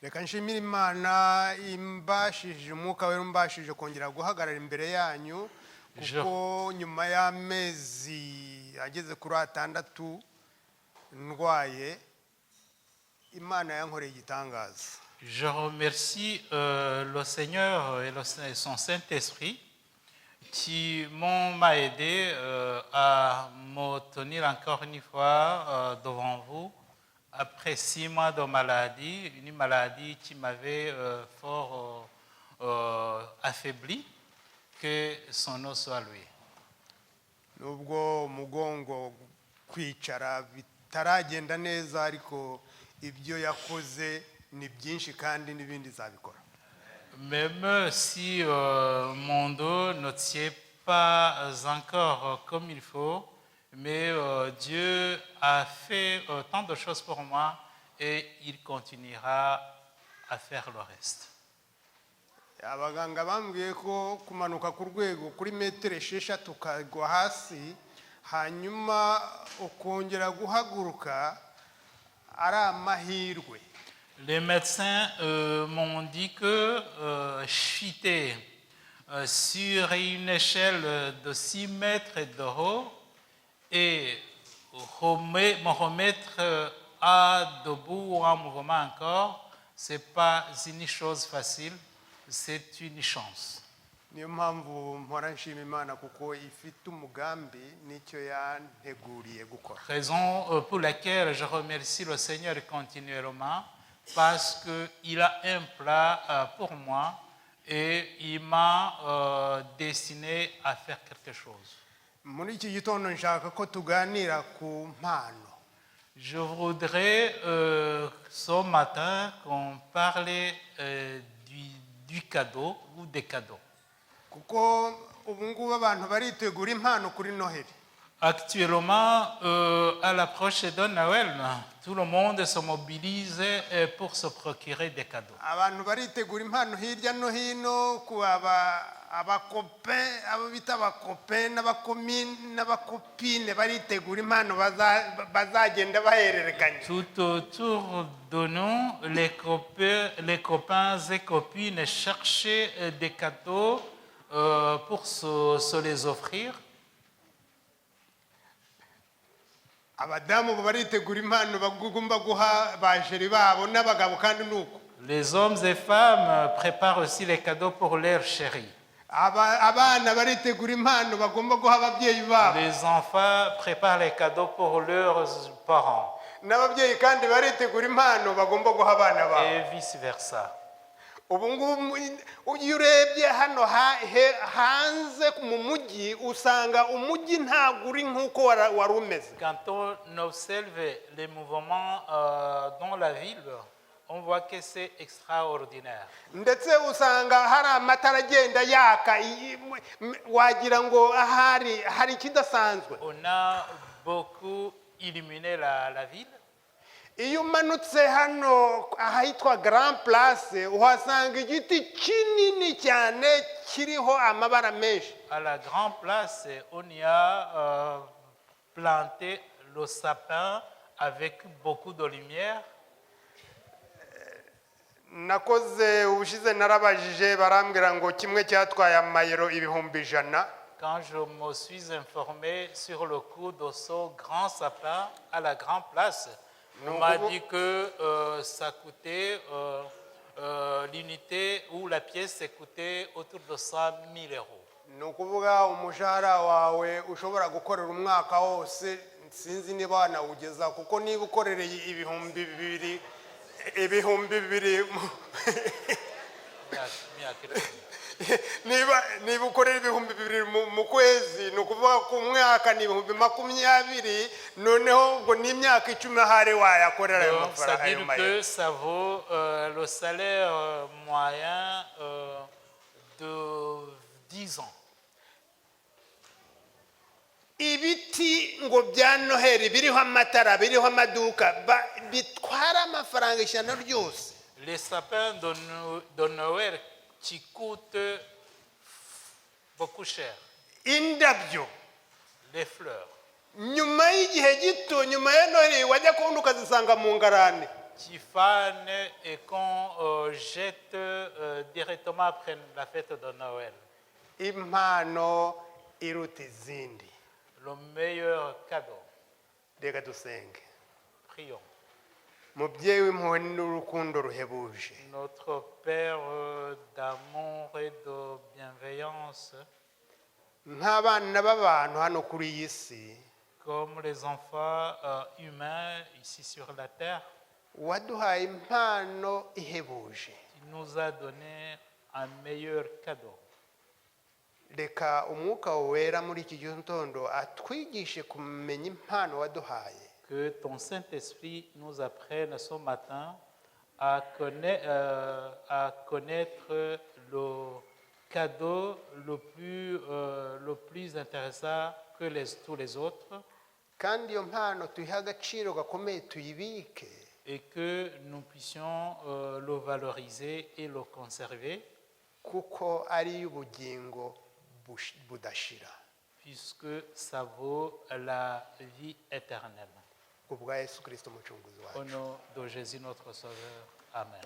reka nshimire Imana imbashije umwuka we umbashije kongera guhagarara imbere yanyu kuko nyuma y'amezi ageze kuri 6 ndwaye Imana yankoreye igitangaza. Je remercie le Seigneur et son Saint-Esprit qui m'a aidé à me tenir encore une fois devant vous après 6 mois de maladie, une maladie qui m'avait fort affaibli, que son nom soit lui. Nubwo mugongo kwicara bitaragenda neza ariko ibyo yakoze ni byinshi kandi n'ibindi zabikora. Même si mon dos ne tient pas encore comme il faut, mais Dieu a fait tant de choses pour moi et il continuera à faire le reste. Abaganga bambwiye ko kumanuka ku rwego kuri metero 6 tukagwa hasi hanyuma ukongera guhaguruka ari amahirwe. Les médecins m'ont dit que chuter sur une échelle de 6 mètres de haut et me remettre à debout ou en mouvement encore, ce n'est pas une chose facile, c'est une chance. Niyo mpamvu mpora nshima Imana kuko ifite umugambi nicyo yanteguriye gukora. Raison pour laquelle je remercie le Seigneur continuellement parce qu'il a un plat pour moi et il m'a destiné à faire quelque chose. Muri iki gitondo nshaka ko tuganira ku mpano. Je voudrais ce matin qu'on parle du cadeau ou des cadeaux. Kuko ubu ngubu abantu baritegura impano kuri Noheli. Actuellement, à l'approche de Noël, tout le monde se mobilise pour se procurer des cadeaux. Abantu baritegura impano hirya no hino ku abakope abo bita abakope n'abakopine baritegura impano bazagenda bahererekanya. Tout autour de nous, les copains et copines cherchent des cadeaux pour se les offrir. Abadamu baritegura impano bagomba guha bajeri babo n'abagabo kandi nuko. Les hommes et femmes préparent aussi les cadeaux pour leurs chéris. Abana baritegura impano bagomba guha ababyeyi babo. Les enfants préparent les cadeaux pour leurs parents. N'ababyeyi kandi baritegura impano bagomba guha abana babo. Et vice versa. Ubu ngubu urebye hano hanze mu mujyi usanga umujyi ntabwo uri nk'uko wari umeze. Quand on observe les mouvements dans la ville, on voit que c'est extraordinaire. Ndetse usanga hari amatara agenda yaka wagira ngo hari kidasanzwe. On a beaucoup illuminé la ville. Iyo umanutse hano ahitwa Grand Place uhasanga igiti kinini cyane kiriho amabara menshi. À la Grand Place, on y a planté le sapin avec beaucoup de lumière. Nakoze ubushize narabajije barambwira ngo kimwe cyatwaye amayero 100,000. Quand je me suis informé sur le coût de ce grand sapin à la Grand Place, on m'a dit que ça coûtait, l'unité ou la pièce coûtait autour de 100,000 euros. Ni ukuvuga umushahara wawe ushobora gukorera umwaka wose sinzi niba wanawugeza kuko niba ukorereye 2,000 niba ukorera 2,000 mu kwezi ni ukuvuga ku mwaka ni 20,020 noneho ngo ni imyaka 10 ahari wayakorera ayo mafaranga. C'est-à-dire que ça vaut le salaire moyen de 10 ans. Ibiti ngo bya Noheli biriho amatara biriho amaduka bitwara amafaranga ijana ryose. Les sapins de Noël qui coûtent beaucoup cher. Indabyo, les fleurs. Nyuma y'igihe gito nyuma ya Noheli wajya kubona ukazisanga mu ngarani. Tiffany et qu'on jette directement après la fête de Noël. impano iruta izindi. Le meilleur cadeau. Reka dusenge. Prions. Mubyeyi w'impuhwe n'urukundo ruhebuje, Notre Père d'amour et de bienveillance, nk'abana b'abantu hano kuri iyi si, comme les enfants humains ici sur la terre, waduhaye impano ihebuje. tu nous as donné un meilleur cadeau. Reka umwuka wera muri iki gitondo atwigishe kumenya impano waduhaye, Que ton Saint-Esprit nous apprenne ce matin à connaître le cadeau le plus intéressant que tous les autres, kandi iyo mpano tuyihe agaciro gakomeye, tuyibike, et que nous puissions le valoriser et le conserver, kuko ari iy'ubugingo budashira. puisque ça vaut la vie éternelle. Kubwa Yesu Kristo umucunguzi Au wacu. nom de Jésus notre Sauveur. Amen.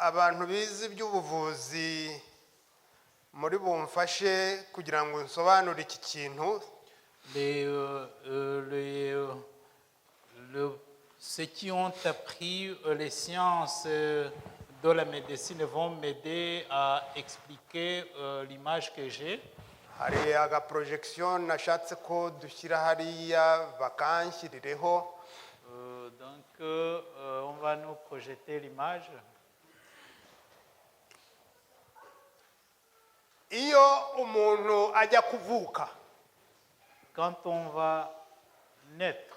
Abantu bize iby'ubuvuzi muri bumfashe kugira ngo nsobanure iki kintu. Ceux qui ont appris les sciences de la médecine vont m'aider à expliquer l'image que j'ai. Hari agaprojection nashatse ko dushyira hariya bakanshyirireho. Donc, on va nous projeter l'image. Iyo umuntu ajya kuvuka, Quand on va naître,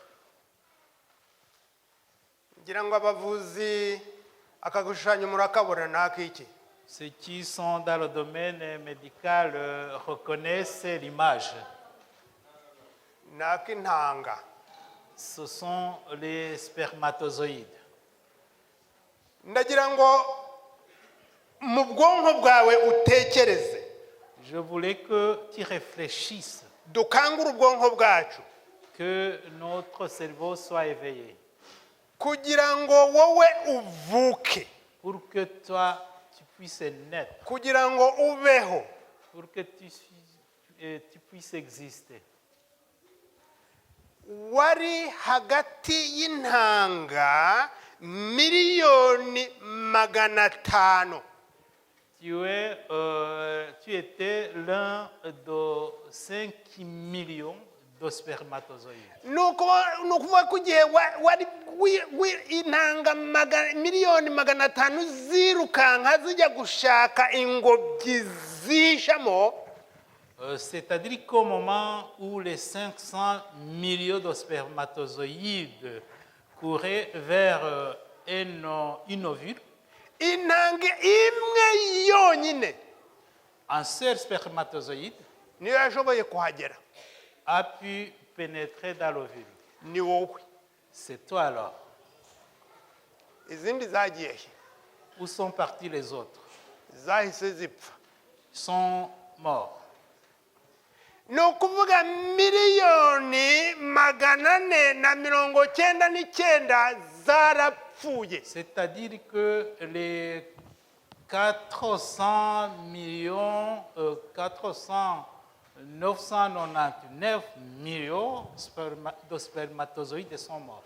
ngira ngo abavuzi akagushushanya murakabona n'akiki. ceux qui sont dans le domaine médical reconnaissent l'image. N'ak'intanga. Ce sont les spermatozoïdes. Ndagira ngo mu bwonko bwawe utekereze, Je voulais que tu réfléchisses, dukangure ubwonko bwacu que notre cerveau soit éveillé, kugira ngo wowe uvuke, pour que toi, tu puisses naître, kugira ngo ubeho. pour que tu puisses exister. Wari hagati y'intanga miliyoni 500. Tu étais l'un de 5 millions de spermatozoïdes. Ni ukuvuga ko igihe wari intanga miliyoni 500 zirukanka zijya gushaka ingobyi zishamo, C'est-à-dire qu'au moment où les 500 millions de spermatozoïdes couraient vers une ovule, intanga imwe yonyine un seul spermatozoïde niyo yashoboye kuhagera. a pu pénétrer dans l'ovule. Ni wowe. C'est toi alors. Izindi zagiye he? Où sont partis les autres? Zahise zipfa. Ils sont morts. Ni ukuvuga miliyoni 499 zarapfuye. C'est-à-dire que les 999 millions de spermatozoïdes sont morts.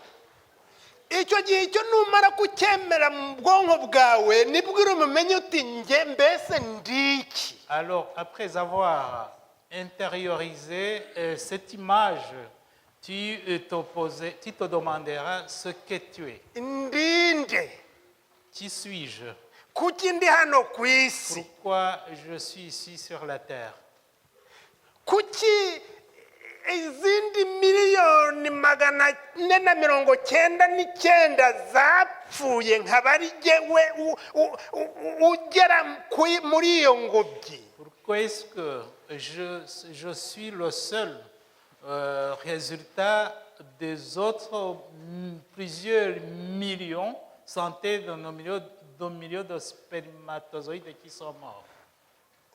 Icyo gihe icyo numara kucyemera mu bwonko bwawe nibwo urumenye uti njye mbese ndiki. Alors, après avoir intériorisé cette image, tu te demanderas ce que tu es. Ndinde. Qui suis-je? Kuki ndi hano ku isi? Pourquoi je suis ici sur la terre? Kuki izindi miliyoni 499 zapfuye nkaba ari jyewe ugera muri iyo ngobyi? Pourquoi est-ce que je suis le seul résultat des autres plusieurs millions, centaines de millions de spermatozoïdes qui sont morts?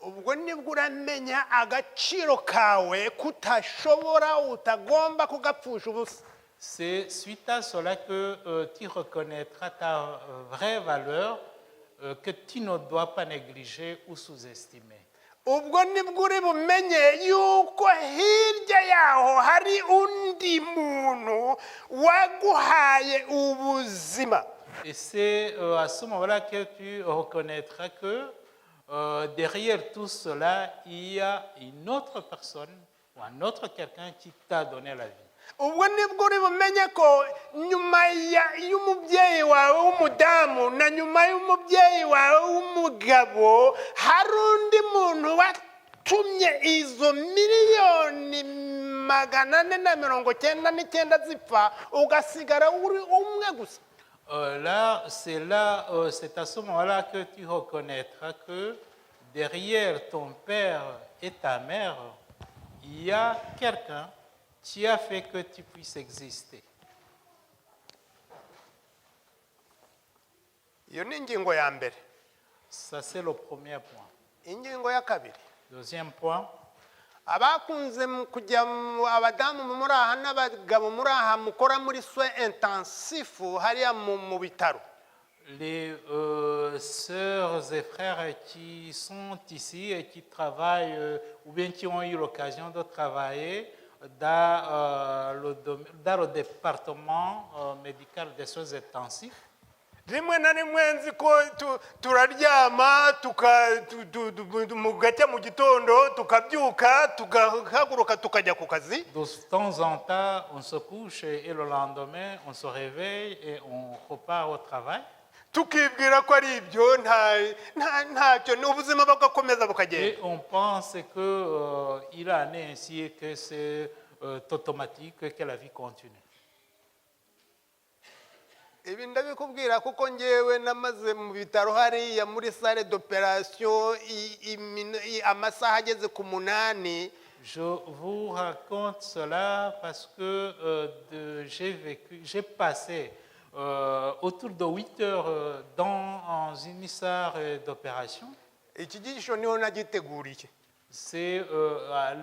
ubwo nibwo uramenya agaciro kawe kutashobora utagomba kugapfusha ubusa. C'est suite à cela que tu reconnaîtras ta vraie valeur que tu ne dois pas négliger ou sous-estimer. ubwo nibwo uri bumenye yuko hirya yaho hari undi muntu waguhaye ubuzima. Et c'est à ce moment-là que tu reconnaîtras que derrière tout cela, il y a une autre personne ou un autre quelqu'un qui t'a donné la vie. ubwo nibwo uri bumenye ko nyuma y'umubyeyi wawe w'umudamu na nyuma y'umubyeyi wawe w'umugabo hari undi muntu watumye izo miliyoni 499 zipfa ugasigara uri umwe gusa. Là, c'est à ce moment-là que tu reconnaîtras que derrière ton père et ta mère, il y a quelqu'un qui a fait que tu puisses exister. iyo ni ingingo ya mbere. Ça, c'est le premier point. ingingo ya kabiri, Deuxième point, abakunze kujya abadamu muri aha n'abagabo muri aha mukora muri soins intensifs hariya mu bitaro, les sœurs et frères qui sont ici et qui travaillent ou bien qui ont eu l'occasion de travailler dans le département médical des soins intensifs. rimwe na rimwe nzi ko turaryama mugacya mu gitondo tukabyuka tugahaguruka tukajya ku kazi. De temps en temps, on se couche et le lendemain, on se réveille et on repart au travail. tukibwira ko ari ibyo ntacyo ni ubuzima bugakomeza bukagenda. Et on pense qu'il en est ainsi et que c'est automatique, que la vie continue. ibi ndabikubwira kuko ngewe namaze mu bitaro hariya muri salle d'opération amasaha ageze ku 8. Je vous raconte cela parce que j'ai passé autour de 8 heures dans une salle d'opération. iki gigisho niho nagiteguriye. C'est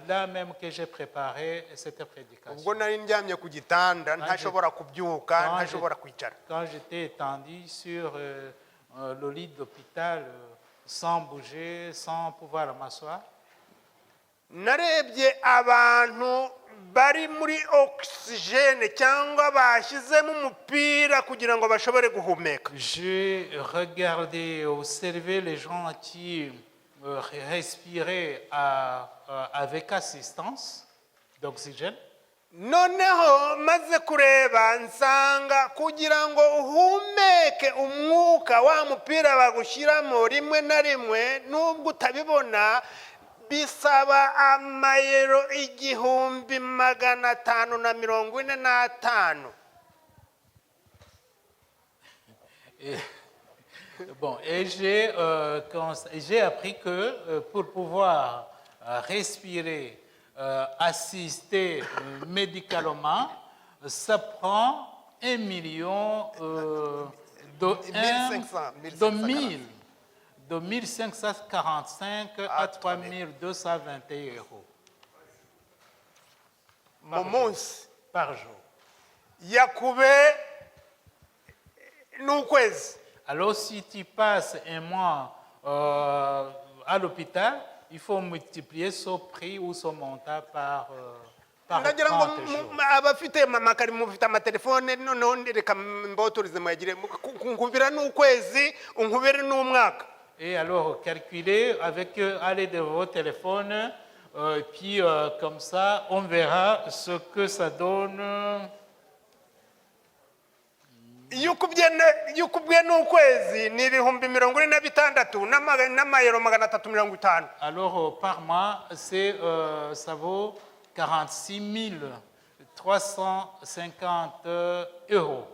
là même que j'ai préparé cette prédication. ubwo nari ndyamye ku gitanda ntashobora kubyuka ntashobora kwicara. Quand j'étais étendu sur le lit d'hôpital sans bouger, sans pouvoir m'asseoir, narebye abantu bari muri oxygène cyangwa bashyizemo umupira kugira ngo bashobore guhumeka. j'ai regardé, observé les gens qui respiraient avec assistance d'oxygène. noneho maze kureba nsanga kugira ngo uhumeke umwuka wa mupira bagushyiramo rimwe na rimwe nubwo utabibona bisaba amayero 1545. Bon, et j'ai appris que pour pouvoir respirer, assister médicalement, ça prend 1 million de 1545 à 3221 euros mu munsi par jour. yakube n'ukwezi. Alors, si tu passes un mois à l'hôpital, il faut multiplier ce prix ou ce montant par 30 jours. abafite amakari mufite amatelefone noneho reka mboturize muyagire nkubira n'ukwezi unkubire n'umwaka. Et alors, calculez avec l'aide de vos téléphones, puis comme ça, on verra ce que ça donne. iyo ukubwiye n'ukwezi ni 46,000 n'amayero 350. Alors, par mois, ça vaut 46 350 euros.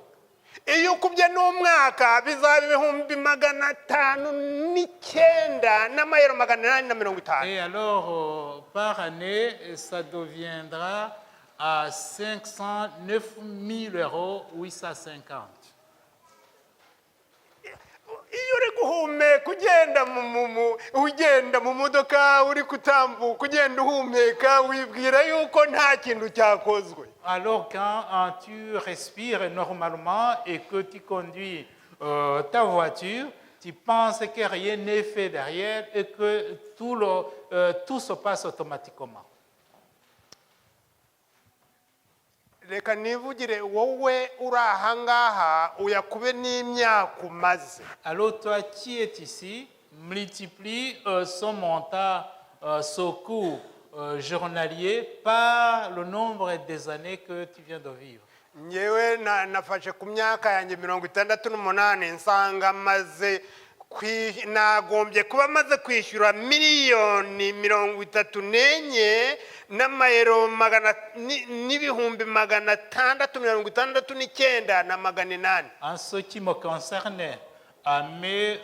iyo ukubye n'umwaka bizaba 509 n'amayero 850. Et alors, par année, ça deviendra à 509 000 euros 850. iyo uri uhumeka ugenda mu modoka uri kutambuka ugenda uhumeka wibwira yuko nta kintu cyakozwe. Alors quand tu respires normalement et que tu conduis ta voiture, tu penses que rien n'est fait derrière et que tout se passe automatiquement. Reka nivugire wowe uri ahangaha uyakube n'imyaka umaze. Alors toi qui es ici, multiplie son montant, son coût journalier par le nombre des années que tu viens de vivre. Nyewe nafashe ku myaka yanjye 68 nsanga maze nagombye kuba maze kwishyura miliyoni 34 n'amayero n'ibihumbi 669 na 800. En ce qui me concerne, à mes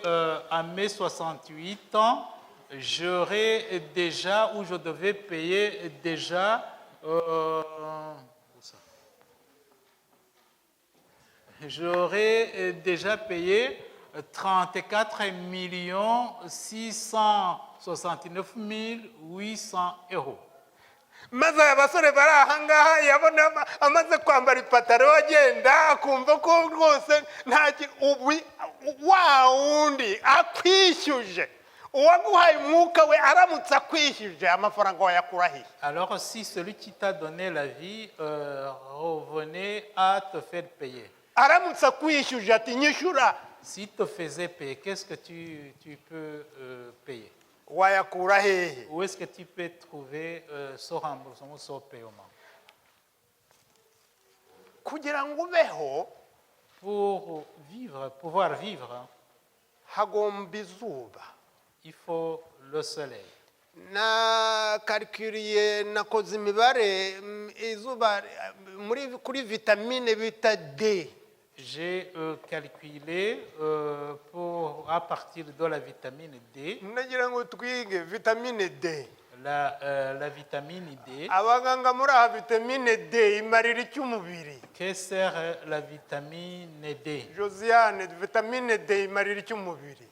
68 ans, j'aurais déjà, ou je devais payer déjà, j'aurais déjà payé 34 669 800 euros. Maze abasore bari ahangaha yabona amaze kwambara ipataro agenda akumva ko rwose nta wa wundi akwishyuje uwaguhaye umwuka we aramutse akwishyuje amafaranga wayakurahiye. Alors si celui qui t'a donné la vie revenait à te faire payer. Aramutse akwishyuje ati nyishyura. Si te faisait payer, qu'est-ce que tu peux payer? Wayakura hehe? Où est-ce que tu peux trouver ce remboursement, ce paiement? Kugira ngo ubeho, pour vivre, pouvoir vivre, hagomba izuba. Il faut le soleil. Nakoze imibare izuba kuri vitamine bita D. J'ai calculé à partir de la vitamine D. Nagira ngo twige vitamine D. La vitamine D. Abaganga muri aha vitamine D imarira icy'umubiri. Que sert la vitamine D? Josiane, vitamine D imarira icy'umubiri.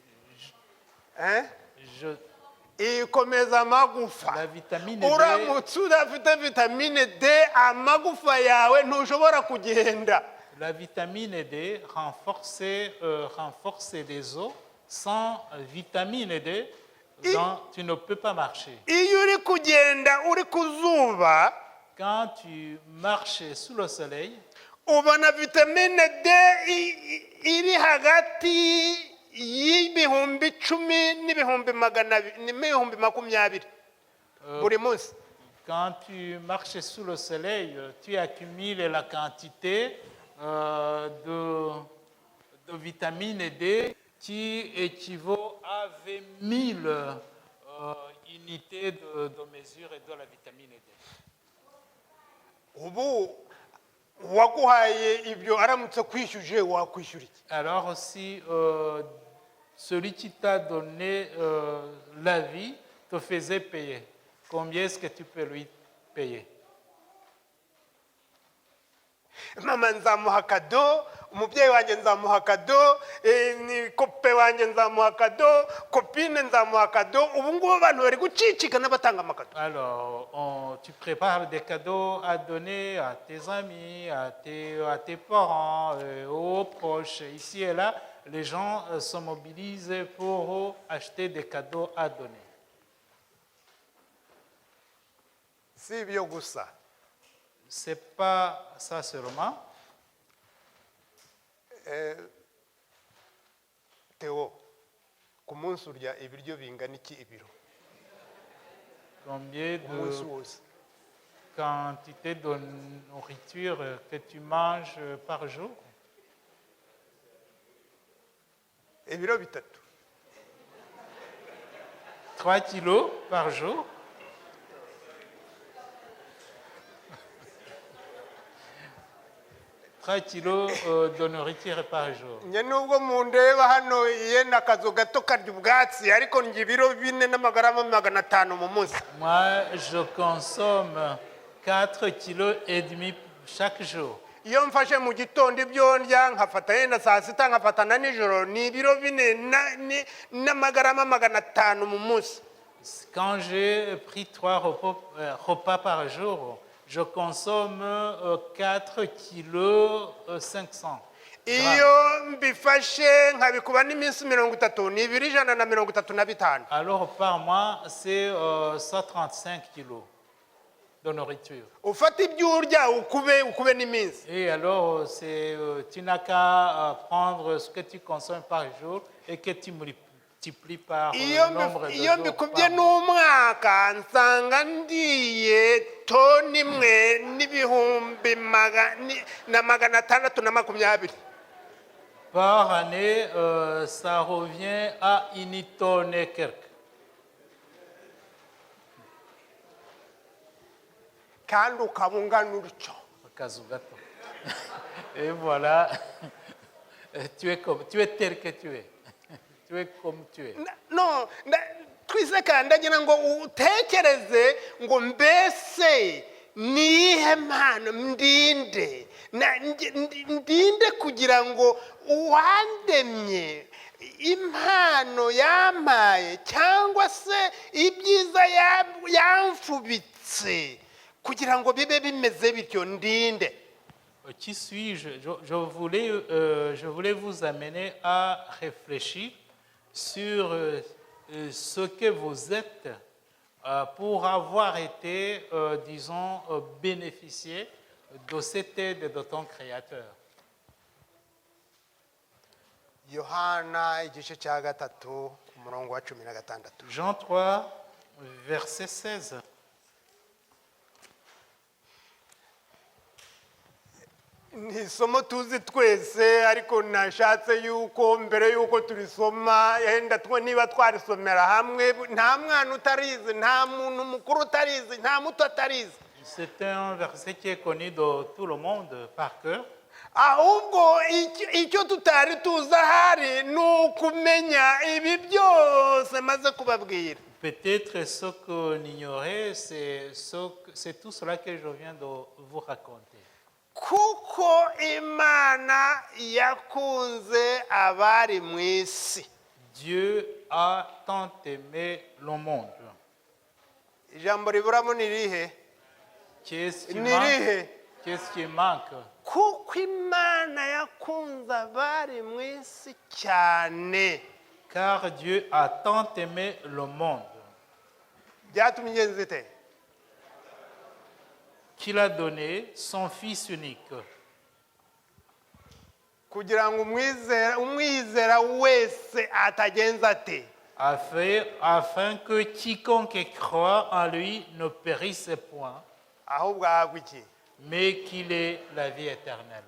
Ikomeza amagufa. La vitamine D. Uramutse udafite vitamine D amagufa yawe ntushobora kugenda. La vitamine D renforce les os. Sans vitamine D, tu ne peux pas marcher. Quand tu marches sous le soleil, ubona vitamine D iri hagati y'ibihumbi 10 n'ibihumbi 20 buri munsi. Quand tu marches sous le soleil, tu accumules la quantité de vitamine D qui équivaut à 20 000 unités de mesure de la vitamine D. Alors si celui qui t'a donné la vie te faisait payer, combien est-ce que tu peux lui payer? Mama nzamuha kado, umubyeyi wanjye nzamuha kado, kope wanjye nzamuha kado, kopine nzamuha kado. Ubu ngubu abantu bari gucicika n'abatanga amakado. Alors, tu prépares des cadeaux à donner à tes amis, à tes parents, aux proches. Ici et là, les gens se mobilisent pour acheter des cadeaux à donner. Si ibyo gusa. C'est pas ça seulement. Théo, ku munsi urya ibiryo bingana iki ibiro? Combien de quantité de nourriture que tu manges par jour? Ibiro bitatu. 3 kilos par jour. 3 kilos de nourriture par jour. Nye nubwo mundeba hano yenda akazu gato karya ubwatsi ariko njye ibiro 4 n'amagarama 500 mu munsi. Moi, je consomme 4 kilos et demi chaque jour. iyo mfashe mu gitondo ibyo ndya nkafata yenda saa sita nkafata na nijoro ni ibiro bine n'amagarama 500 mu munsi. Quand j'ai pris 3 repas par jour, je consomme 4 kilos 500. Iyo mbifashe nkabikuba n'iminsi 30 ni 235. Alors par mois, c'est 135 kilos de nourriture. Ufata ibyo urya ukube n'iminsi. Et alors, tu n'as qu'à prendre ce que tu consommes par jour et que tu multiplies par le nombre de jours. Iyo mbikubye n'umwaka nsanga ndiye toni imwe n'ibihumbi 620. Par année, ça revient à 1 tonne et quelques. Kandi ukabungana utyo. Akazu gato. Et voilà, tu es tel que tu es. Tu es comme tu es. No, twise kandi ndagira ngo utekereze ngo mbese nihe mpano ndinde kugira ngo uwandemye impano yampaye cyangwa se ibyiza yamfubitse kugira ngo bibe bimeze bityo ndinde. Qui suis-je? Je voulais vous amener à réfléchir sur ce que vous êtes pour avoir été, disons, bénéficié de cette aide de ton Créateur. Yohana igice cya 3 umurongo wa 16. Jean 3, verset 16. Ni isomo tuzi twese ariko nashatse yuko mbere yuko turisoma yenda niba twarisomera hamwe nta mwana utarizi nta muntu mukuru utarizi nta muto atarizi. C'est un verset qui est connu de tout le monde par cœur. Ahubwo icyo tutari tuzi ahari ni ukumenya ibi byose maze kubabwira. Peut-être ce qu'on ignorait, c'est tout cela que je viens de vous raconter. Kuko Imana yakunze abari mu isi. Dieu a tant aimé le monde. Ijambo riburamo ni rihe? Qu'est-ce qui manque? Kuko Imana yakunze abari mu isi cyane. Car Dieu a tant aimé le monde. Byatumye ingenzi ite? Qu'il a donné son Fils unique. Kugira ngo umwizera wese atagenza ate? Afin que quiconque croit en lui ne périsse point, ahubwo ahabwe iki? mais qu'il ait la vie éternelle.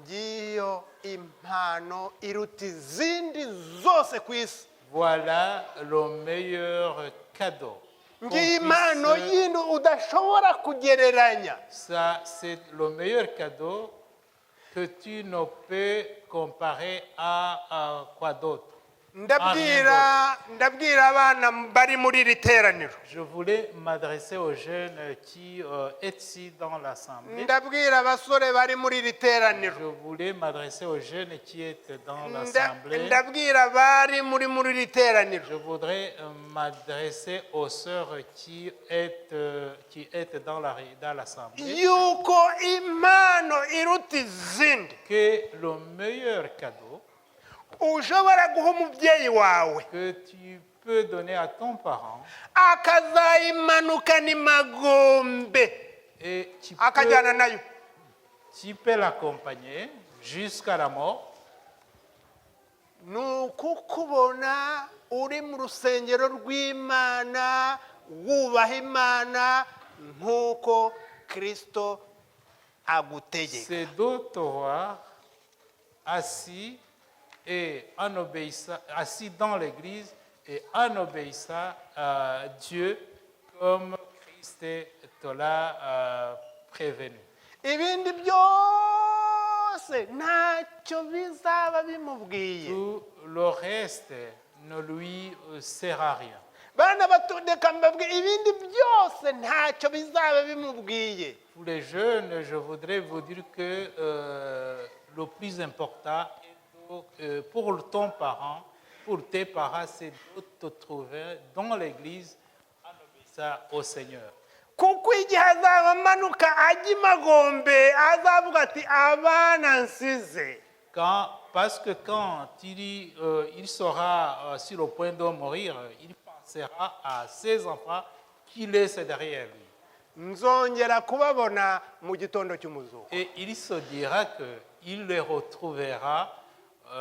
Ngiyo impano iruta izindi zose ku isi. Voilà le meilleur cadeau. Ngiyo impano yindi udashobora kugereranya. Ça, c'est le meilleur cadeau que tu ne peux comparer à quoi d'autre. Ndabwira abana bari muri iri teraniro. Je voulais m'adresser aux jeunes qui est ici dans l'assemblée. Ndabwira abasore bari muri iri teraniro. Je voulais m'adresser aux jeunes qui étaient dans l'assemblée. Ndabwira bari muri iri teraniro. Je voudrais m'adresser aux sœurs qui étaient dans l'assemblée. Yuko impano iruta izindi. Que le meilleur cadeau ushobora guha umubyeyi wawe que tu peux donner à ton parent, akazayimanukana imagombe et akajyana nayo, tu peux l'accompagner jusqu'à la mort. Ni ukukubona uri mu rusengero rw'Imana wubaha Imana nk'uko Kristo agutegeka. C'est de te voir assis dans l'église et en obéissant à Dieu comme Christ te l'a prévenu. Ibindi byose ntacyo bizaba bimubwiye. Tout le reste ne lui sert à rien. bana batondeka mbabwira ibindi byose ntacyo bizaba bimubwiye. Pour les jeunes, je voudrais vous dire que le plus important pour ton parent, pour tes parents, c'est de te trouver dans l'église en obéissant au Seigneur. Kuko igihe azaba amanuka ajya i Magombe azavuga ati abana nsize. Parce que quand il sera sur le point de mourir, il pensera à ses enfants qu'il laisse derrière lui. Nzongera kubabona mu gitondo cy'umuzuko. Et il se dira qu'il les retrouvera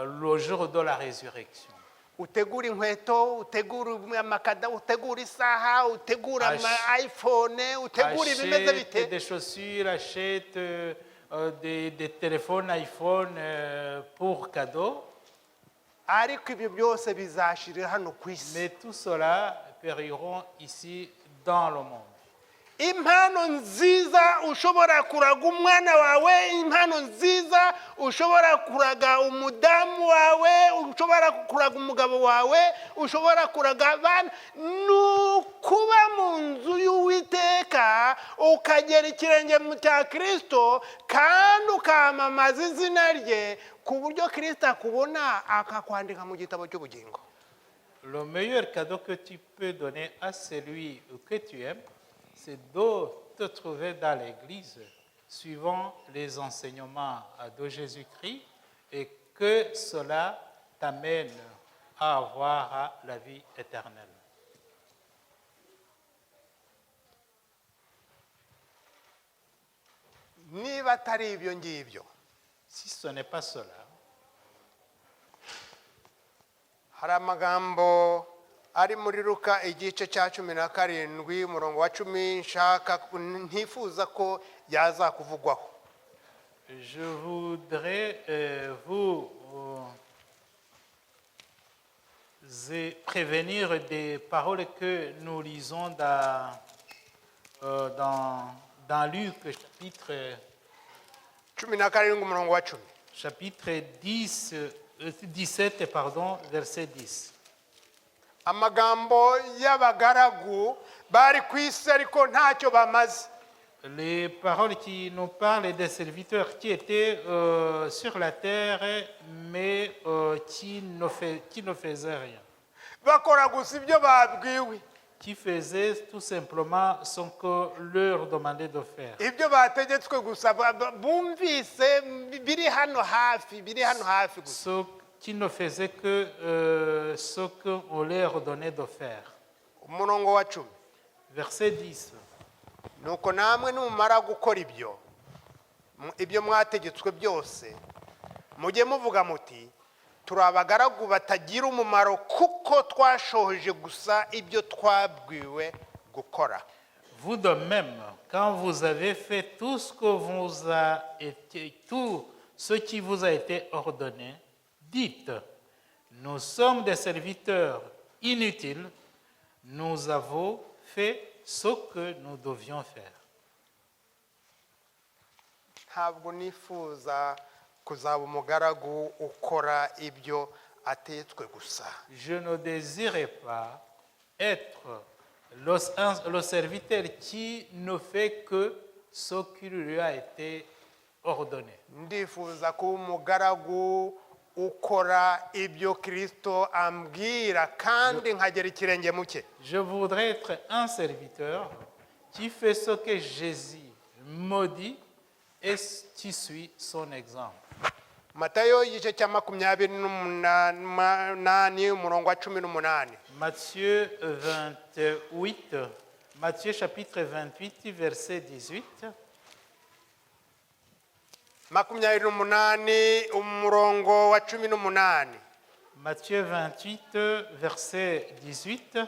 le jour de la résurrection. Utegura inkweto, utegura amakada, utegura isaha, utegura iPhone, utegura ibimeze bite. Achète des chaussures, achète des téléphones iPhone pour cadeau. Ariko ibyo byose bizashirira hano ku isi. Mais tout cela périront ici dans le monde. Impano nziza ushobora kuraga umwana wawe, impano nziza ushobora kuraga umudamu wawe, ushobora kuraga umugabo wawe, ushobora kuraga abana, nukuba mu nzu y'Uwiteka ukagera ikirenge mu cya Kristo kandi ukamamaza izina rye ku buryo Kristo akubona akakwandika mu gitabo cy'ubugingo. Le meilleur cadeau que tu peux donner à celui que tu aimes, c'est de te trouver dans l'Église, suivant les enseignements de Jésus-Christ, et que cela t'amène à avoir la vie éternelle. Niba atari ibyo ngibyo, Si ce n'est pas cela, hari amagambo ari muri Luka igice cya 17 umurongo wa 10 nshaka ntifuza ko yaza kuvugwaho. je voudrais vous prévenir des paroles que nous lisons dans Luc, chapitre 17, verset 10. Amagambo y'abagaragu bari ku isi ariko ntacyo bamaze. Les paroles qui nous parlent des serviteurs qui étaient sur la terre, mais qui ne faisaient rien. Bakora gusa ibyo babwiwe. Qui faisaient tout simplement ce que leur demandait de faire. Ibyo bategetswe gusa bumvise biri hano hafi gusa. Ceux qui ne faisaient que ce qu'on leur donnait de faire. Umurongo wa 10. Verset 10. Nuko namwe numara gukora ibyo mwategetswe byose, mujye muvuga muti turi abagaragu batagira umumaro kuko twashohoje gusa ibyo twabwiwe gukora. Vous de même, quand vous avez fait tout ce qui vous a été ordonné, dites, nous sommes des serviteurs inutiles, nous avons fait ce que nous devions faire. Ntabwo nifuza kuzaba umugaragu ukora ibyo atetswe gusa. Je ne désirais pas être le serviteur qui ne fait que ce qui lui a été ordonné. Ndifuza kuba umugaragu ukora ibyo Kristo ambwira kandi nkagera ikirenge mu cye. Je voudrais être un serviteur qui fait ce que Jésus me dit et qui suit son exemple. Matayo igice cya 28 umurongo wa 18. Matthieu 28, Matthieu chapitre 28, verset 18. 28 umurongo wa 18. Matthieu 28, verset 18.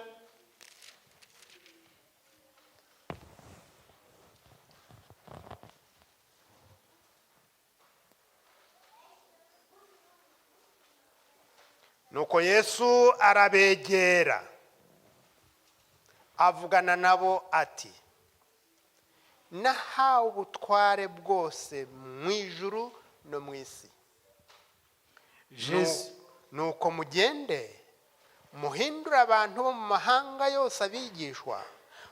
Nuko Yesu arabegera avugana nabo ati, nahawe ubutware bwose mu ijuru no mu isi. Nuko mugende muhindure abantu bo mu mahanga yose abigishwa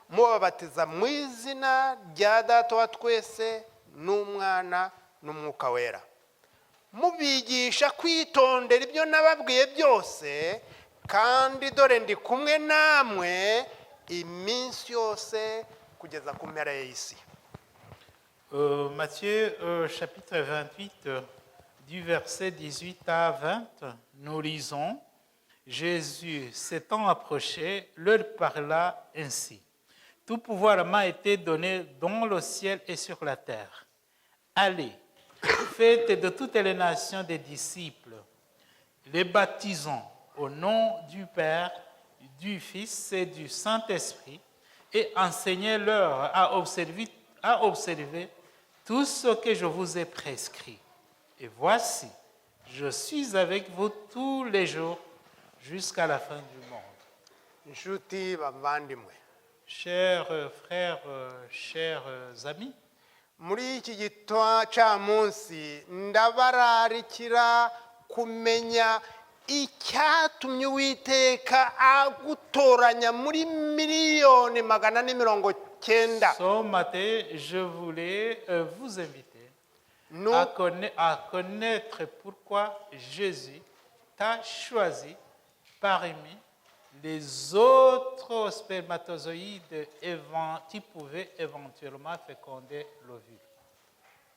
mubabatiza mu izina rya data wa twese n'umwana n'umwuka wera mubigisha kwitondera ibyo nababwiye byose kandi dore ndi kumwe namwe iminsi yose kugeza ku mpera y'isi. Matthieu chapitre 28, du verset 18 à 20, nous lisons, Jésus s'étant approché, leur parla ainsi. Tout pouvoir m'a été donné dans le ciel et sur la terre. Allez, faites de toutes les nations des disciples, les baptisons au nom du Père, du Fils et du Saint-Esprit, et enseignez-leur à observer tout ce que je vous ai prescrit. Et voici, je suis avec vous tous les jours jusqu'à la fin du monde. Inshuti bavandimwe, Chers frères, chers amis, muri iki gicamunsi ndabararikira kumenya icyatumye Uwiteka agutoranya muri miliyoni 490. ce matin, je voulais vous inviter Nous- à connaître pourquoi Jésus t'a choisi parmi les autres spermatozoïdes qui pouvaient éventuellement féconder l'ovule.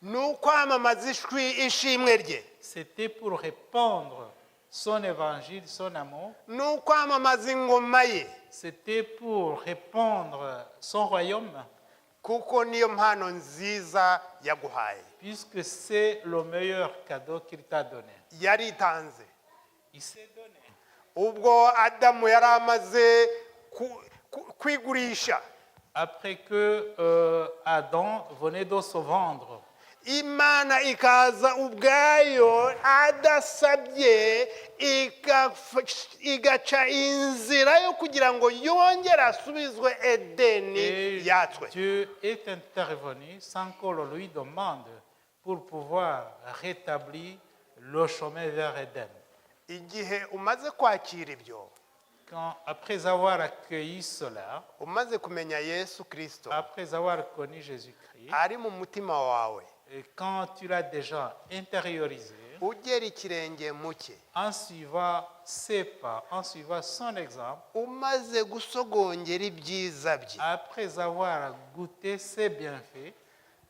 ni ukwamamaza ishimwe rye, C'était pour répandre son évangile, son amour. ni ukwamamaza ingoma ye, C'était pour répandre son royaume, kuko niyo mpano nziza yaguhaye. puisque c'est le meilleur cadeau qu'il t'a donné. Yaritanze Il s'est donné. ubwo Adamu yari amaze kwigurisha, Après que Adam venait de se vendre, Imana ikaza ubwayo adasabye igaca inzira yo kugira ngo yongere asubizwe Edeni et yatswe. Dieu est intervenu sans qu'on le lui demande pour pouvoir rétablir le chemin vers Éden. Igihe umaze kwakira ibyo, Après avoir accueilli cela, umaze kumenya Yesu Kristo après avoir connu Jésus-Christ, ari mu mutima wawe, et quand tu l'as déjà intériorisé, ugera ikirenge mu cye, en suivant ses pas, en suivant son exemple, umaze gusogongera ibyiza bye, après avoir goûté ses bienfaits,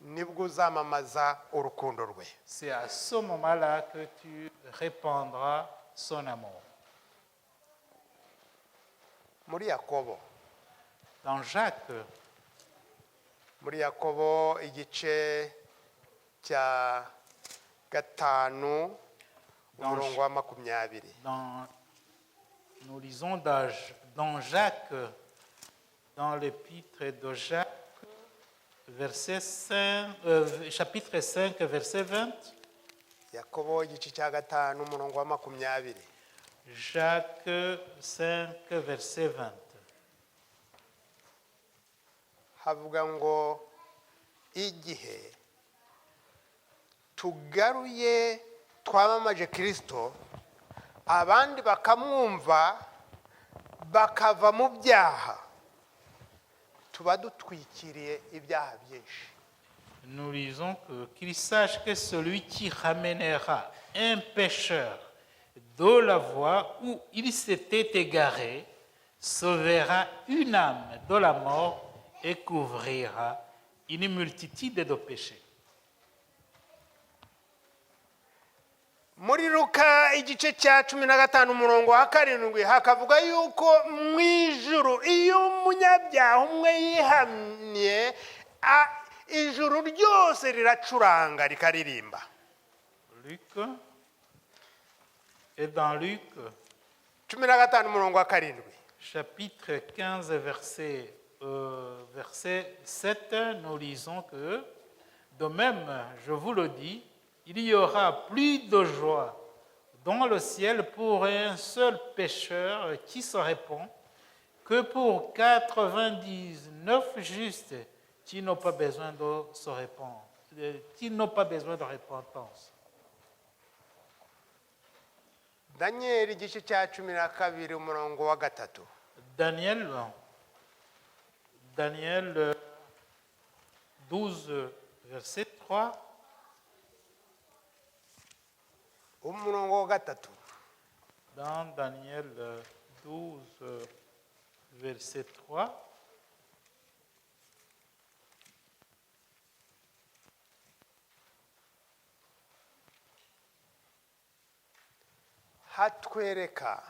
nibwo uzamamaza urukundo rwe. c'est à ce moment-là que tu répandras son amour. Muri Yakobo, Dans Jacques, muri Yakobo igice cya 5 umurongo wa 20. nous lisons dans Jacques, dans l'épître de Jacques, chapitre 5, verset 20. Yakobo igice cya 5 umurongo wa 20. Jacques 5, verset 20. Havuga ngo igihe tugaruye twamamaje Kristo, abandi bakamwumva bakava mu byaha, tuba dutwikiriye ibyaha byinshi. Nous lisons qu'il sache que celui qui ramènera un pécheur de la voie où il s'était égaré sauvera une âme de la mort et couvrira une multitude de péchés. Muri Luka igice cya 15 umurongo wa 7 hakavuga yuko mu ijuru iyo umunyabyaha umwe yihamye, ijuru ryose riracuranga rikaririmba. Luc, et dans Luc, 15 umurongo wa 7, chapitre 15, verset 7, nous lisons que, de même, je vous le dis, il y aura plus de joie dans le ciel pour un seul pécheur qui se répand que pour 99 justes qui n'ont pas besoin de se répandre, qui n'ont pas besoin de repentance. Daniel igice cya 12 umurongo wa 3. Daniel 12, verset 3. Umurongo wa 3. Dans Daniel 12, verset 3. Hatwereka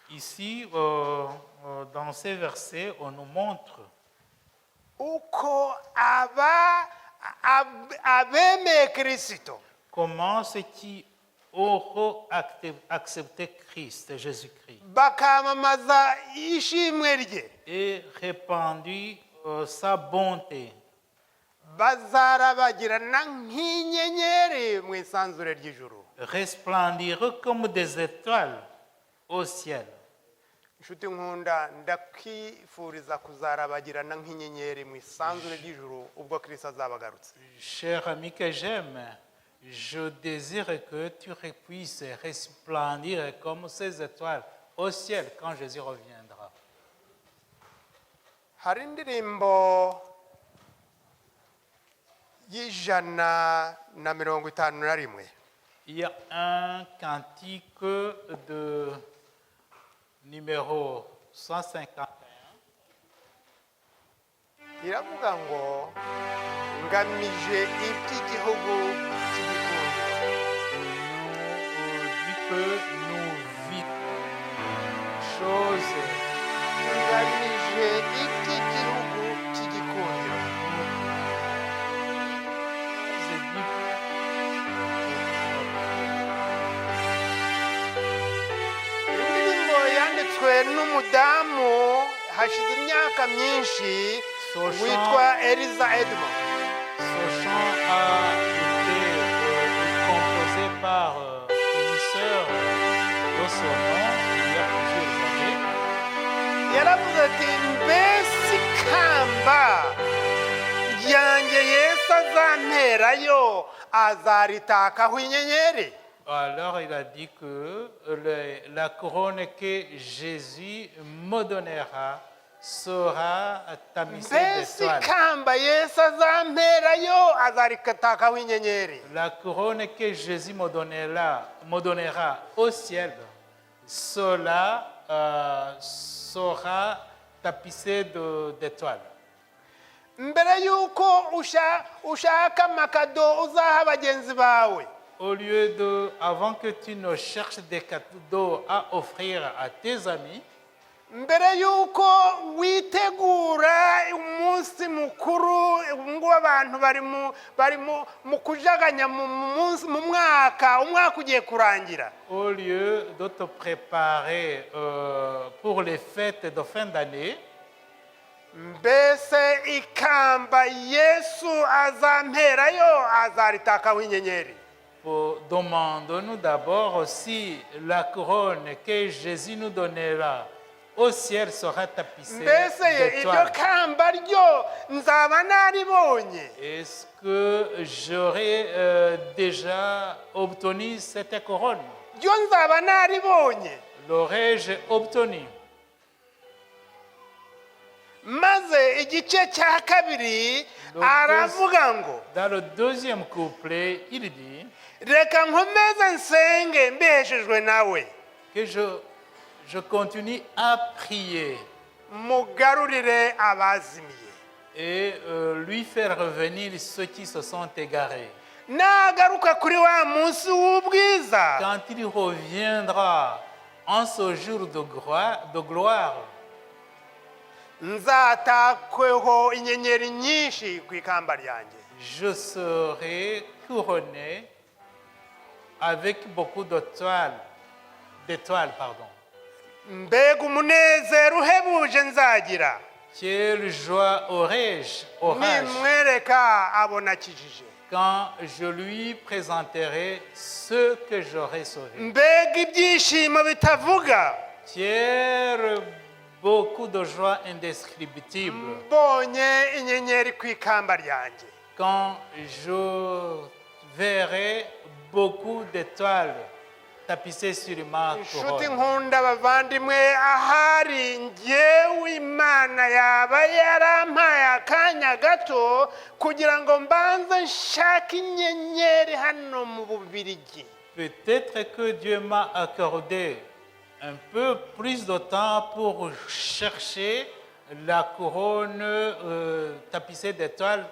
Ici, dans ces versets, on nous montre uko abemeye Kristo comment ceux qui auront accepté Christ, Jésus-Christ, bakamamaza ishimwe rye et répandu sa bonté, bazarabagirana nk'inyenyeri mu isanzure ry'ijuru. resplendiront comme des étoiles au ciel. Inshuti nkunda, ndakwifuriza kuzarabagirana nk'inyenyeri mu isanzure ry'ijuru ubwo Kristo azabagarutse. Cher ami que j'aime, je désire que tu puisses resplendir comme ces étoiles au ciel quand Jésus reviendra. Hari indirimbo y'151. Il y a un cantique de numéro 151. iravuga ngo ngamije iby'igihugu cy'igikundiro. Dit que nous vivons choses ngamije iby'igihugu cy'igikundiro. Indirimbo yanditswe n'umudamu hashize imyaka myinshi witwa Eliza Edmond. Ce chant a été composé par une sœur de son nom il y a plusieurs années. Yaravuze ati mbese ikamba ryanjye Yesu azanterayo azaritakaho inyenyeri. Alors il a dit que la couronne que Jésus me donnera sera tamisée mbese d'étoiles. ikamba Yesu azanterayo azaritakaho inyenyeri. La couronne que Jésus me donnera au ciel, cela sera tapissée d'étoiles. mbere yuko ushaka amakado uzaha bagenzi bawe, Au lieu avant que tu ne cherches des cadeaux à offrir à tes amis, mbere yuko witegura umunsi mukuru ngo abantu bari mu kujaganya mu mwaka ugiye kurangira, au lieu de te préparer pour les fêtes de fin d'année, mbese ikamba Yesu azamperayo azaritakaho inyenyeri. demandons-nous d'abord si la couronne que Jésus nous donnera au ciel sera tapissée mbese iryo d'étoiles. kamba ryo nzaba naribonye. Est-ce que j'aurais déjà obtenu cette couronne? ryo nzaba naribonye. L'aurais-je obtenu? maze igice cya kabiri aravuga ngo Dans le deuxième couplet, il dit reka nkomeze nsenge mbeshejwe nawe, que je continue à prier mugarurire abazimiye. et lui faire revenir ceux qui se sont égarés. nagaruka kuri wa munsi w'ubwiza, Quand il reviendra en ce jour de gloire, nzatakweho inyenyeri nyinshi ku ikamba ryanjye. je serai couronné avec beaucoup d'étoiles, pardon. mbega umunezero uhebuje nzagira Quelle joie aurais-je nimwereka abo nakijije. quand je lui présenterai ceux que j'aurai sauvés. mbega ibyishimo bitavuga Quelle beaucoup de joie indescriptible mbonye inyenyeri ku ikamba ryanjye. quand je verrai beaucoup d'étoiles tapissé sur ma inshuti couronne. nkunda bavandimwe ahari njyewe imana yaba yarampaye akanya gato kugira ngo mbanze nshake inyenyeri hano mu Bubiligi. Peut-être que Dieu m'a accordé un peu plus de temps pour chercher la couronne tapissée d'étoiles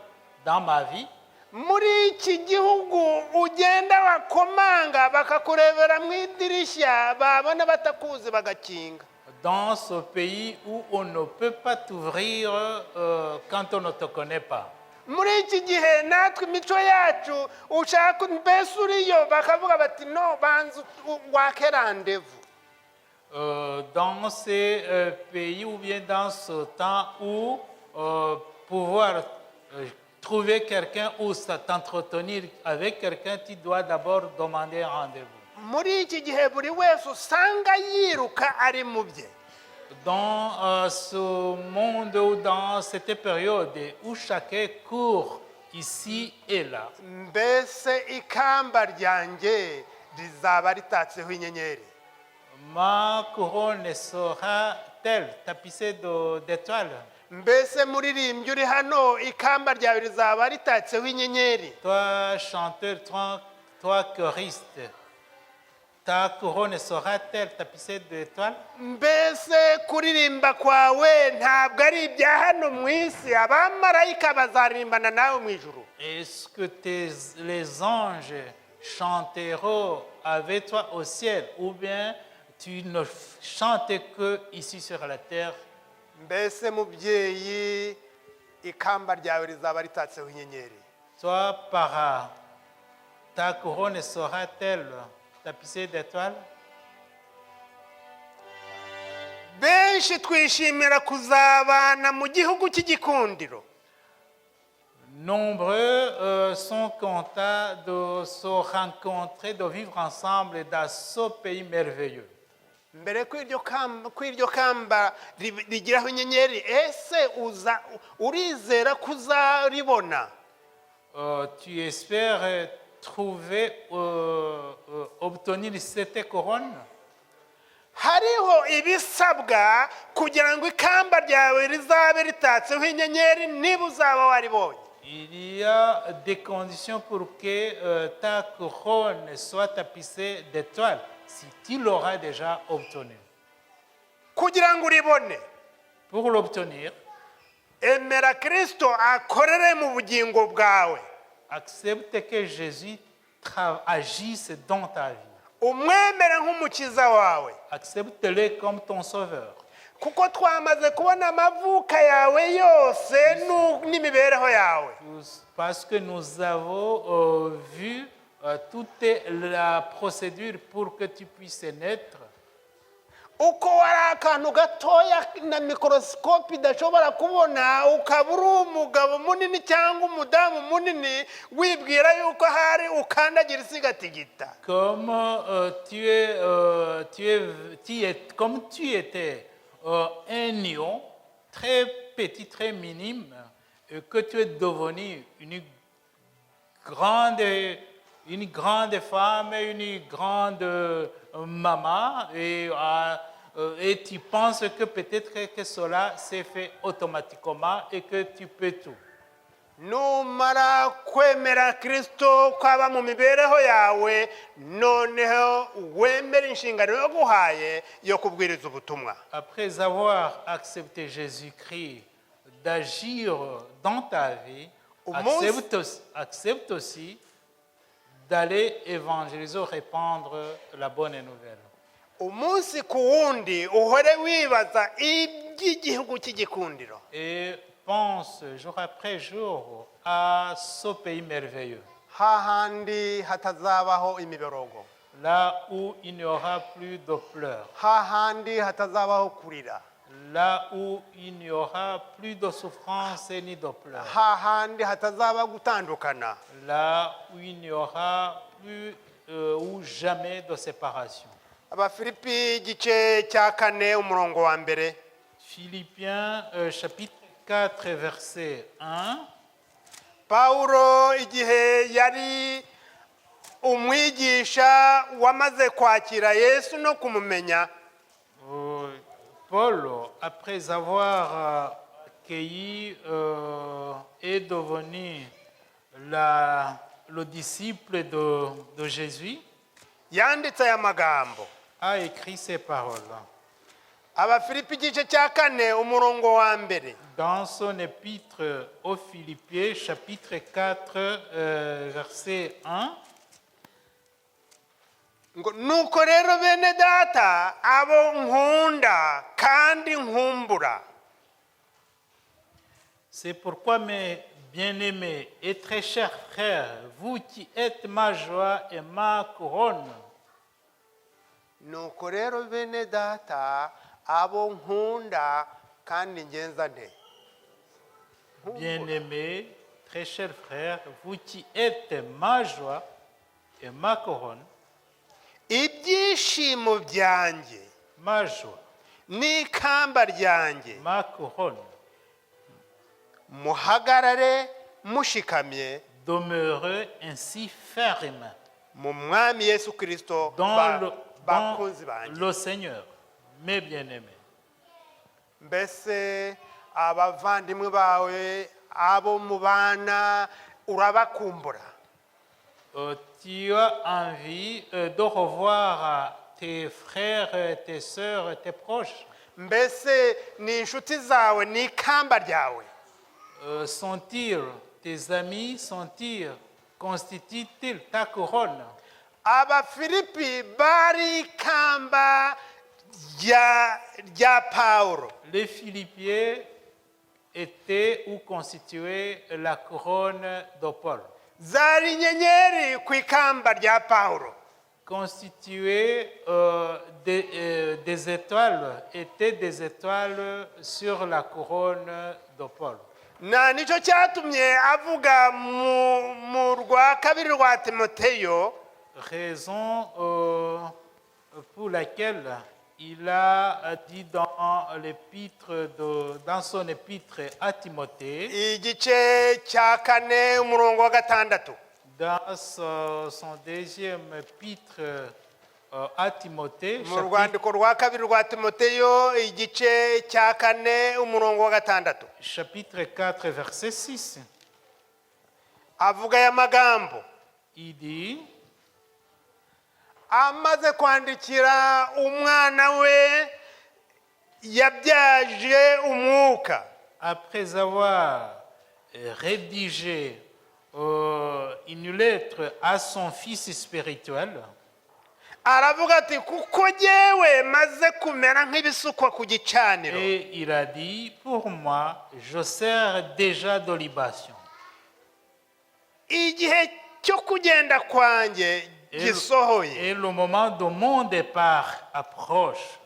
dans ma vie. Muri iki gihugu ugenda wakomanga bakakurebera mu idirishya babona batakuzi bagakinga. Dans ce pays où on ne peut pas t'ouvrir quand on ne te connaît pas. Muri iki gihe natwe imico yacu ushaka mbese uriyo bakavuga bati no banza wake rendez-vous. Dans ces pays ou bien dans ce temps où pouvoir trouver quelqu'un ou t'entretenir avec quelqu'un, tu dois d'abord demander un rendez-vous. Muri iki gihe buri wese usanga yiruka ari mu bye. Dans ce monde ou dans cette période où chacun court ici et là, Mbese ikamba ryanjye rizaba ritatseho inyenyeri. ma couronne sera-t-elle tapissée d'étoiles? Mbese muririmbyi uri hano ikamba ryawe rizaba ritatseho inyenyeri. Toi, chanteur, toi, choriste, ta couronne sera-t-elle tapissée d'étoiles? Mbese kuririmba kwawe ntabwo ari ibya hano mu isi, abamarayika bazaririmbana nawe mu ijuru. Est-ce que les anges chanteront avec toi au ciel ou bien tu ne chantes que ici sur la terre? Mbese mubyeyi ikamba ryawe rizaba ritatseho inyenyeri. Toi, parent, ta couronne sera-t-elle tapissée d'étoiles? Benshi twishimira kuzabana mu gihugu cy'igikundiro. Nombreux sont contents de se rencontrer, de vivre ensemble dans ce pays merveilleux. Mbere kw'iryo kamba rigiraho inyenyeri, ese urizera kuzaribona? Tu espères trouver, obtenir cette couronne? Hariho ibisabwa kugira ngo ikamba ryawe rizabe ritatseho inyenyeri niba uzaba waribonye. Il y a des conditions pour que ta couronne soit tapissée d'étoiles, si tu l'auras déjà obtenue. Kugira ngo uribone, Pour l'obtenir, emera Kristo akorere mu bugingo bwawe. accepte que Jésus agisse dans ta vie. Umwemere nk'umukiza wawe. Accepte-le comme ton sauveur. Kuko twamaze kubona amavuka yawe yose n'imibereho yawe. Parce que nous avons vu toute la procédure pour que tu puisses naître. Uko wari akantu gatoya na mikorosikopi idashobora kubona, ukaba uri umugabo munini cyangwa umudamu munini wibwira yuko hari ukandagira isigatigita. Comme comme tu étais un lion très petit, très minime, et que tu es devenu une grande femme, une grande maman, et tu penses que peut-être que cela s'est fait automatiquement et que tu peux tout. Numara kwemera Kristo kwaba mu mibereho yawe, noneho wemera inshingano yo guhaye yo kubwiriza ubutumwa. Après avoir accepté Jésus-Christ d'agir dans ta vie, accepte aussi d'aller évangéliser, répandre la bonne nouvelle. Umunsi ku wundi uhore wibaza iby'igihugu cy'igikundiro. Et pense jour après jour à ce pays merveilleux. Hahandi hatazabaho imiborogo. Là où il n'y aura plus de pleurs. Hahandi hatazabaho kurira. Là où il n'y aura plus de souffrance ni de pleurs. Hahandi hatazaba gutandukana. Là où il n'y aura plus ou jamais de séparation. Abafilipi igice cya 4 umurongo wa mbere. Philippiens chapitre 4 verset 1. Paulo igihe yari umwigisha wamaze kwakira Yesu no kumumenya. Paul, après avoir accueilli et devenu le disciple de Jésus, Yanditse aya magambo. a écrit ces paroles. Abafilipi igice cya 4 umurongo wa mbere. Dans son épître aux Philippiens, chapitre 4, verset 1, Ngo nuko rero bene data abo nkunda kandi nkumbura. c'est pourquoi mes bien-aimés et très chers frères, vous qui êtes ma joie et ma couronne, Nuko rero bene data abo nkunda kandi ngenza nte. bien-aimés, très chers frères, vous qui êtes ma joie et ma couronne, Ibyishimo byanjye ma joie, n'ikamba ryanjye ma couronne, muhagarare mushikamye demeurez ainsi ferme mu mwami Yesu Kristo dans bakunzi banjye. le Seigneur, mes bien-aimés. Mbese abavandimwe bawe abo mubana urabakumbura. Tu as envie de revoir tes frères, tes sœurs, tes proches. Mbese ni inshuti zawe n'ikamba ryawe. Sont-ils tes amis? Sont-ils, constituent-ils ta couronne? Abafilipi bari ikamba rya Pawulo. Les Philippiens étaient ou constituaient la couronne de Paul. Zari inyenyeri ku ikamba rya Pawulo. Constituaient des étoiles, étaient des étoiles sur la couronne de Paul. Na nicyo cyatumye avuga mu rwa kabiri rwa Timoteyo. Raison pour laquelle il a dit dans son épître à Timothée, Igice cya 4 umurongo wa 6. dans son deuxième épître à Timothée, Mu rwandiko rwa kabiri rwa Timoteyo igice cya 4 umurongo wa 6. chapitre 4, verset 6, Avuga aya magambo. il dit, Amaze kwandikira umwana we yabyaje umwuka. après avoir rédigé une lettre à son fils spirituel, Aravuga ati kuko jyewe maze kumera nk'ibisukwa ku gicaniro. et il a dit, pour moi, je sers déjà de libation. Igihe cyo kugenda kwanjye gisohoye. Et le moment de mon départ approche.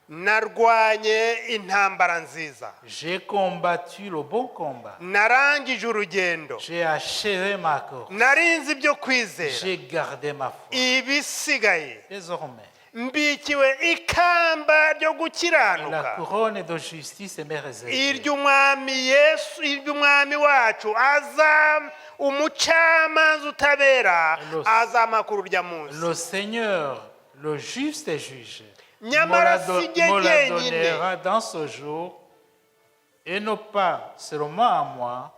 Narwanye intambara nziza. J'ai combattu le bon combat. Narangije urugendo. J'ai achevé ma course. Narinze ibyo kwizera. J'ai gardé ma foi. Ibisigaye Désormais, mbikiwe ikamba ryo la gukiranuka. couronne de justice m'est réservée. Iry'umwami Yesu, iry'umwami wacu aza umucamanza utabera azamakuru rya munsi. Le Seigneur, le juste et juge, Nyamara me si jye la jyenyine. donnera dans ce jour, et non pas seulement à moi,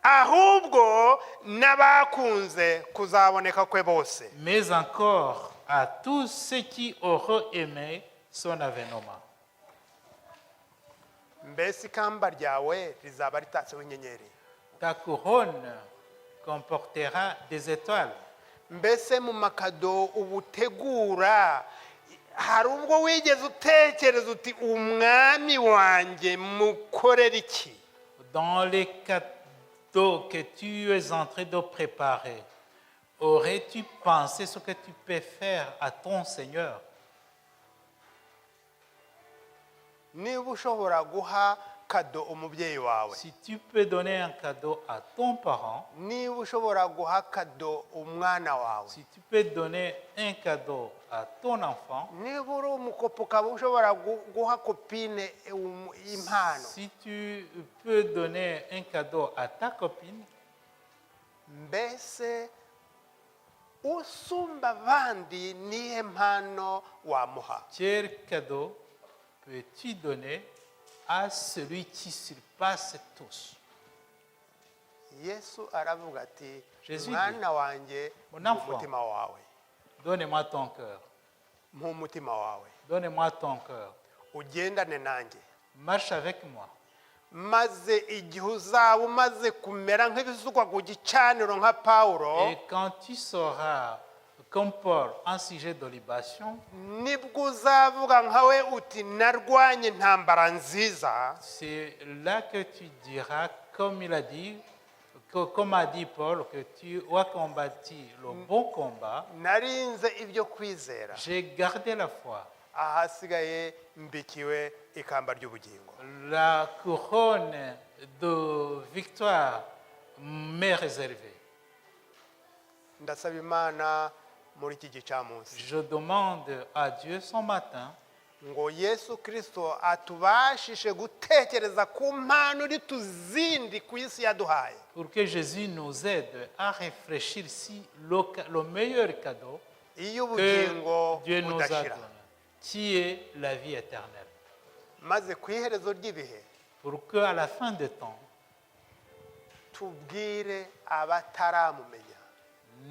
Ahubwo n'abakunze kuzaboneka kwe bose. mais encore à tous ceux qui auront aimé son avènement. Mbese ikamba ryawe rizaba ritatseho inyenyeri. Ta couronne comportera des étoiles. Mbese mu makado ubutegura hari ubwo wigeze utekereza uti umwami wanjye mukorera iki? Dans les cadeaux que tu es en train de préparer, aurais-tu pensé ce que tu peux faire à ton Seigneur? Niba ushobora guha kado umubyeyi wawe, Si tu peux donner un cadeau à ton parent, niba ushobora guha kado umwana wawe, si tu peux donner un cadeau à ton enfant, niba uri umukopo ukaba ushobora guha kopine impano, si tu peux donner un cadeau à ta copine, mbese usumba abandi nihe mpano wamuha? Quel cadeau peux-tu donner à celui qui surpasse tous? Yesu aravuga ati Jésus mwana wanjye Mon mu enfant. mutima wawe, Donne-moi ton cœur. mu mutima wawe, Donne-moi ton cœur. ugendane nanjye, Marche avec moi. maze igihe uzaba umaze kumera nk'ibisukwa ku gicaniro nka Pawulo, Et quand tu sauras, comme Paul, un sujet de libation, nibwo uzavuga nkawe uti narwanye intambara nziza, c'est là que tu diras, comme il a dit, comme a dit Paul, que tu as combattu le bon combat. narinze ibyo kwizera, J'ai gardé la foi. ahasigaye mbikiwe ikamba ry'ubugingo. La couronne de victoire m'est réservée. Ndasaba Imana muri iki gicamunsi Je demande à Dieu ce matin ngo Yesu Kristo atubashishe gutekereza ku mpano iri tuzindi ku isi yaduhaye, pour que Jésus nous aide à réfléchir si le meilleur cadeau que iy'ubugingo Dieu nous a budashira, donné, qui est la vie éternelle. maze ku iherezo ry'ibihe Pour qu'à la fin des temps, tubwire abataramumenya,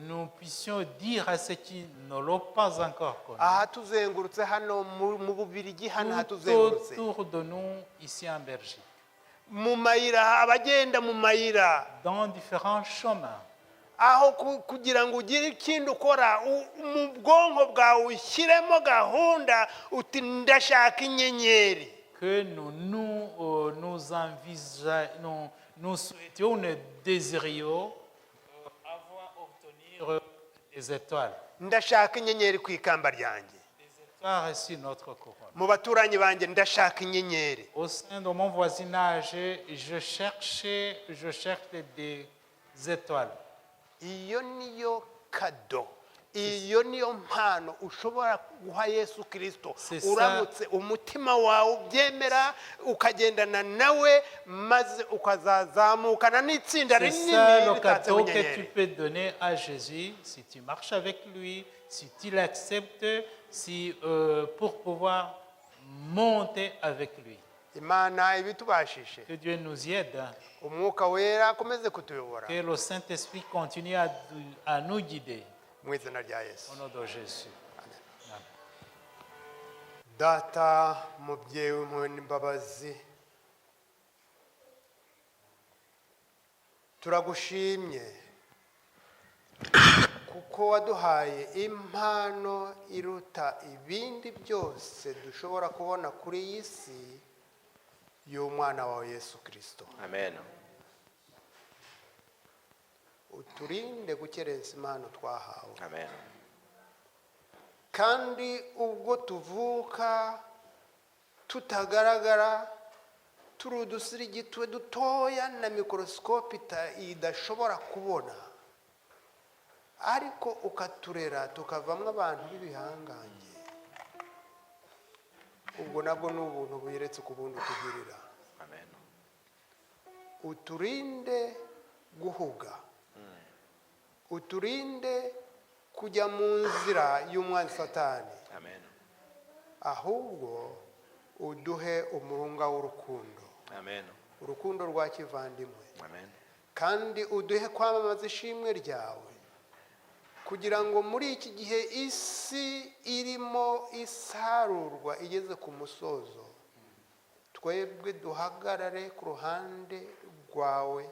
nous puissions dire à ceux qui ne l'ont pas encore connu, aha tuzengurutse hano mu Bubiligi, hano tout hatuzengurutse autour de nous, ici en Belgique, mu mayira, abagenda mu mayira, dans différents chemins, aho kugira ngo ugire ikindi ukora mu bwonko bwawe ushyiremo gahunda uti ndashaka inyenyeri, que nous souhaitions, nous désirions obtenir des étoiles. ndashaka inyenyeri ku ikamba ryanjye, Des étoiles sur notre couronne. mu baturanyi banjye ndashaka inyenyeri, Au sein de mon voisinage, je cherche des étoiles. iyo niyo kado, iyo niyo mpano ushobora guha Yesu Kristo C'est ça. uramutse umutima wawe ubyemera ukagendana nawe, maze ukazazamukana n'itsinda C'est rinini ça le ritatse cadeau que tu inyenyeri. peux donner à Jésus si tu marches avec lui, si tu l'acceptes, pour pouvoir monter avec lui. Imana ibitubashishe, Que Dieu nous y aide, umwuka wera akomeze kutuyobora que le Saint-Esprit continue à nous guider. mu izina rya Yesu. Au nom de Jésus. Data mubyeyi w'impuhwe n'imbabazi, turagushimye kuko waduhaye impano iruta ibindi byose dushobora kubona kuri iyi si y'umwana wawe Yesu Kristo. Amen. Uturinde gukerensa impano twahawe, Amen. kandi ubwo tuvuka tutagaragara, turi udusirigitwe dutoya na mikorosikopi idashobora kubona, ariko ukaturera tukavamo abantu b'ibihangange, ubwo nabwo ni ubuntu buyeretse ku bundi utugirira. Amen. Uturinde guhuga, uturinde kujya mu nzira y'umwanzi Satani, Amen. ahubwo uduhe umurunga w'urukundo, Amen. urukundo rwa kivandimwe, Amen. kandi uduhe kwamamaza ishimwe ryawe, kugira ngo muri iki gihe isi irimo isarurwa igeze ku musozo, twebwe duhagarare ku ruhande rwawe,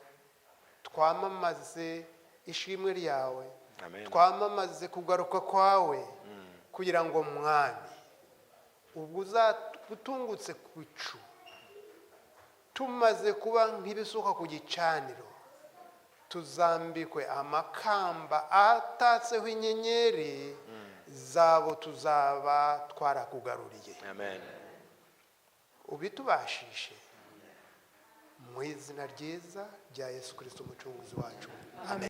twamamaze ishimwe ryawe, Amen. twamamaze kugaruka kwawe, kugira ngo mwami ubwo uzatungutse ku icu, tumaze kuba nk'ibisuka ku gicaniro, tuzambikwe amakamba atatseho inyenyeri zabo tuzaba twarakugaruriye. Amen. Ubitubashishe mu izina ryiza rya Yesu Kristo umucunguzi wacu. Amen.